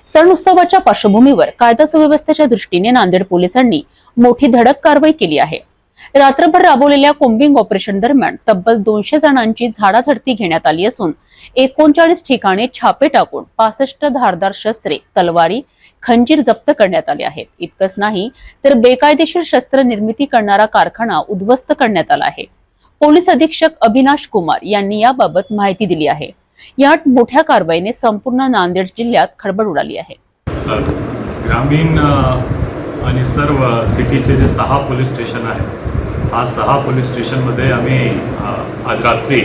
सण उत्सवाच्या पार्श्वभूमीवर कायदा सुव्यवस्थेच्या दृष्टीने नांदेड पोलिसांनी मोठी धडक कारवाई केली आहे। रात्रभर राबवलेल्या कोम्बिंग ऑपरेशन दरम्यान तब्बल 200 जणांची झाडाझडती घेण्यात आली असून 39 ठिकाणी छापे टाकून 65 धारदार शस्त्रे, तलवारी, खंजीर जप्त करण्यात आले आहेत। इतकंच नाही तर बेकायदेशीर शस्त्र निर्मिती करणारा कारखाना उद्ध्वस्त करण्यात आला आहे। पोलीस अधीक्षक अविनाश कुमार यांनी याबाबत माहिती दिली आहे। यात मोठ्या कारवाईने संपूर्ण नांदेड जिल्ह्यात खळबळ उडाली आहे। ग्रामीण आणि सर्व सिटीचे जे 6 पोलीस स्टेशन आहेत, हा 6 पोलीस स्टेशनमध्ये आम्ही आज रात्री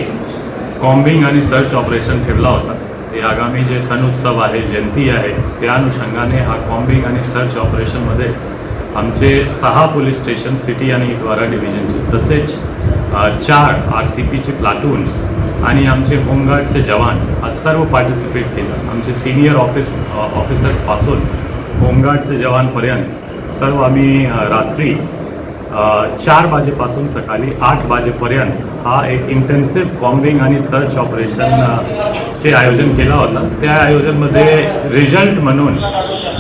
कॉम्बिंग आणि सर्च ऑपरेशन ठेवला होता। ते आगामी जे सण उत्सव आहे, जयंती आहे, त्या अनुषंगाने हा कॉम्बिंग आणि सर्च ऑपरेशनमध्ये आमचे 6 पोलीस स्टेशन सिटी आणि इतवारा डिव्हिजनचे, तसेच 4 RCPचे प्लाटून्स आणि आमचे होमगार्डचे जवान हा सर्व पार्टिसिपेट केलं। आमचे सिनियर ऑफिसरपासून होमगार्डचे जवानपर्यंत सर्व आम्ही रात्री 4 वाजेपासून सकाळी 8 वाजेपर्यंत हा एक इंटेन्सिव्ह कॉम्बिंग आणि सर्च ऑपरेशन चे आयोजन केला होता। त्या आयोजनमध्ये रिझल्ट म्हणून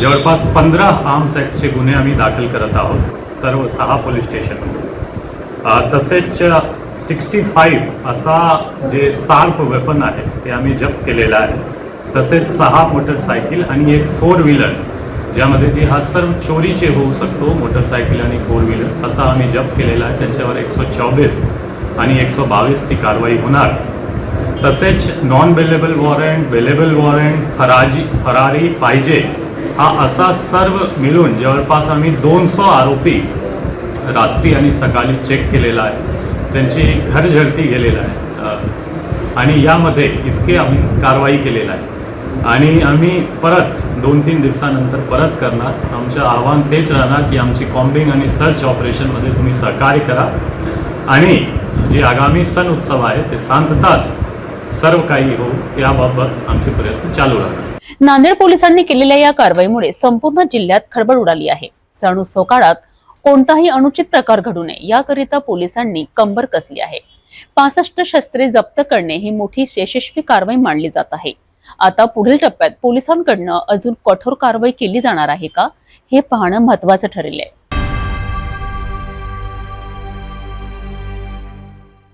जवळपास 15 आर्म्स ॲक्टचे गुन्हे आम्ही दाखल करत आहोत सर्व 6 पोलीस स्टेशनमध्ये। तसेच 65 असा जे शार्प वेपन आहे ते आम्ही जप्त केलेला आहे। तसेच 6 मोटरसायकल आणि एक 4 व्हीलर, ज्यामध्ये जी हा सर्व चोरीचे होऊ शकतो, मोटरसायकल आणि 4 व्हीलर असा आम्ही जप्त केलेला आहे। त्यांच्यावर 124 आणि 122 ची कारवाई होणार। तसेच non bailable warrant, bailable warrant, फरारी पाहिजे हा असा सर्व मिळून जवळपास आम्ही 200 आरोपी रात्री आणि सकाळी चेक केलेला आहे। त्यांची घरझडती गेलेला आहे आणि यामध्ये इतके आम्ही कारवाई केलेला आहे आणि आम्ही परत 2-3 दिवसानंतर परत करणार। आमचं आव्हान तेच राहणार की आमची कॉम्बिंग आणि सर्च ऑपरेशनमध्ये तुम्ही सहकार्य करा आणि जे आगामी सण उत्सव आहे ते शांततात सर्व काही हो याबाबत आमचे प्रयत्न चालू राहणार। नांदेड पोलिसांनी केलेल्या या कारवाईमुळे संपूर्ण जिल्ह्यात खळबळ उडाली आहे। सण उत्सव काळात कोणताही अनुचित प्रकार घडू नये याकरिता पोलिसांनी कंबर कसली आहे। 65 शस्त्रे जप्त करणे ही मोठी यशस्वी कारवाई मानली जात आहे। आता पुढील टप्प्यात पोलिसांकडून अजून कठोर कारवाई केली जाणार आहे का, हे पाहणं महत्त्वाचं ठरेल आहे।